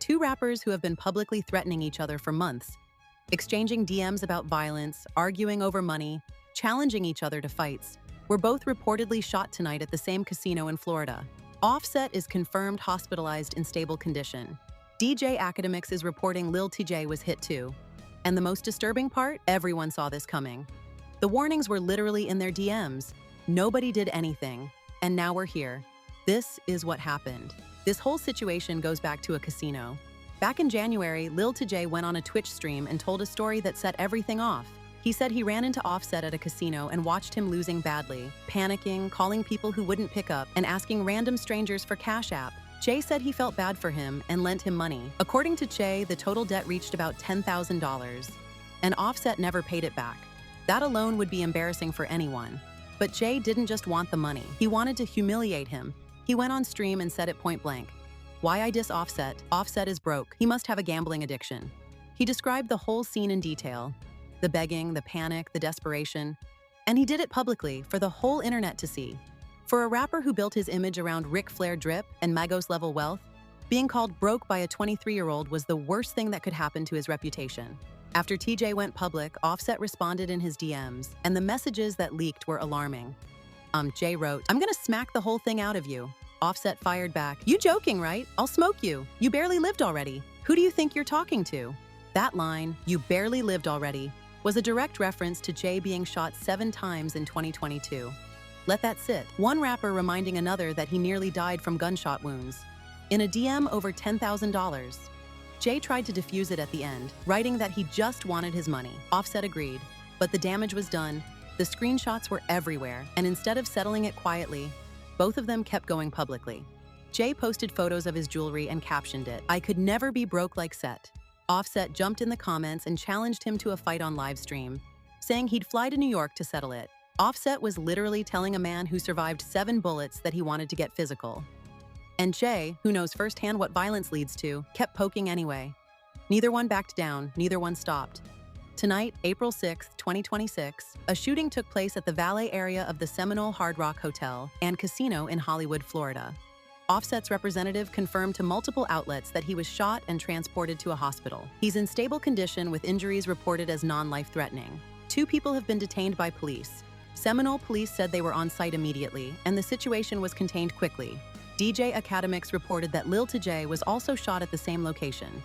two rappers who have been publicly threatening each other for months, exchanging DMs about violence, arguing over money, challenging each other to fights, were both reportedly shot tonight at the same casino in Florida. Offset is confirmed hospitalized in stable condition. DJ Academics is reporting LIL TJAY was hit too. And the most disturbing part? Everyone saw this coming. The warnings were literally in their DMs. Nobody did anything. And now we're here. This is what happened. This whole situation goes back to a casino. Back in January, LIL TJAY went on a Twitch stream and told a story that set everything off. He said he ran into Offset at a casino and watched him losing badly, panicking, calling people who wouldn't pick up, and asking random strangers for Cash App. Jay said he felt bad for him and lent him money. According to Jay, the total debt reached about $10,000, and Offset never paid it back. That alone would be embarrassing for anyone. But Jay didn't just want the money. He wanted to humiliate him. He went on stream and said it point blank. Why I diss Offset? Offset is broke. He must have a gambling addiction. He described the whole scene in detail. The begging, the panic, the desperation. And he did it publicly for the whole internet to see. For a rapper who built his image around Ric Flair drip and Migos-level wealth, being called broke by a 23-year-old was the worst thing that could happen to his reputation. After TJ went public, Offset responded in his DMs, and the messages that leaked were alarming. Jay wrote, "I'm gonna smack the whole thing out of you." Offset fired back, "You joking, right? I'll smoke you. You barely lived already. Who do you think you're talking to?" That line, "You barely lived already," was a direct reference to Jay being shot 7 times in 2022. Let that sit. One rapper reminding another that he nearly died from gunshot wounds. In a DM over $10,000. Jay tried to defuse it at the end, writing that he just wanted his money. Offset agreed, but the damage was done. The screenshots were everywhere, and instead of settling it quietly, both of them kept going publicly. Jay posted photos of his jewelry and captioned it, "I could never be broke like Set." Offset jumped in the comments and challenged him to a fight on livestream, saying he'd fly to New York to settle it. Offset was literally telling a man who survived 7 bullets that he wanted to get physical. And Jay, who knows firsthand what violence leads to, kept poking anyway. Neither one backed down, neither one stopped. Tonight, April 6, 2026, a shooting took place at the valet area of the Seminole Hard Rock Hotel and Casino in Hollywood, Florida. Offset's representative confirmed to multiple outlets that he was shot and transported to a hospital. He's in stable condition with injuries reported as non-life-threatening. 2 people have been detained by police. Seminole police said they were on site immediately, and the situation was contained quickly. DJ Academics reported that LIL TJAY was also shot at the same location.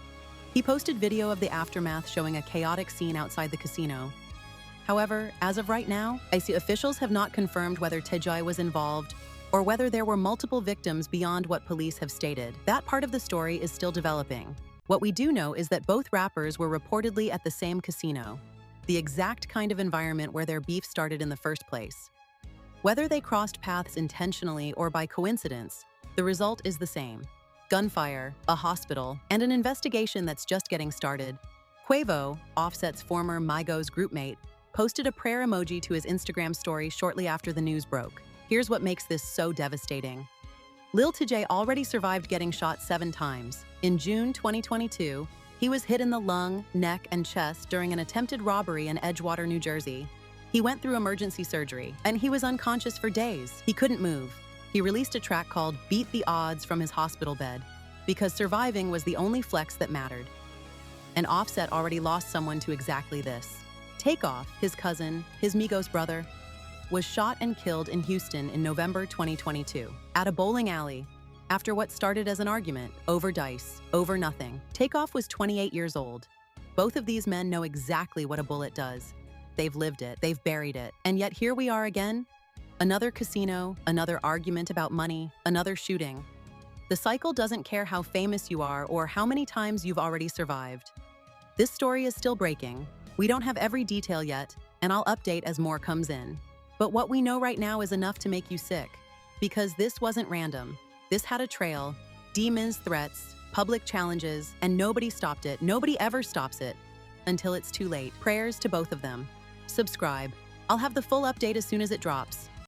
He posted video of the aftermath showing a chaotic scene outside the casino. However, as of right now, IC officials have not confirmed whether TJAY was involved or whether there were multiple victims beyond what police have stated. That part of the story is still developing. What we do know is that both rappers were reportedly at the same casino, the exact kind of environment where their beef started in the first place. Whether they crossed paths intentionally or by coincidence, the result is the same. Gunfire, a hospital, and an investigation that's just getting started. Quavo, Offset's former Migos groupmate, posted a prayer emoji to his Instagram story shortly after the news broke. Here's what makes this so devastating. LIL TJAY already survived getting shot 7 times. In June 2022, he was hit in the lung, neck, and chest during an attempted robbery in Edgewater, New Jersey. He went through emergency surgery, and he was unconscious for days. He couldn't move. He released a track called "Beat the Odds" from his hospital bed, because surviving was the only flex that mattered. And Offset already lost someone to exactly this. Takeoff, his cousin, his Migos brother, was shot and killed in Houston in November 2022, at a bowling alley, after what started as an argument, over dice, over nothing. Takeoff was 28 years old. Both of these men know exactly what a bullet does. They've lived it, they've buried it, and yet here we are again. Another casino, another argument about money, another shooting. The cycle doesn't care how famous you are or how many times you've already survived. This story is still breaking. We don't have every detail yet, and I'll update as more comes in. But what we know right now is enough to make you sick. Because this wasn't random. This had a trail, demons, threats, public challenges, and nobody stopped it. Nobody ever stops it. Until it's too late. Prayers to both of them. Subscribe. I'll have the full update as soon as it drops.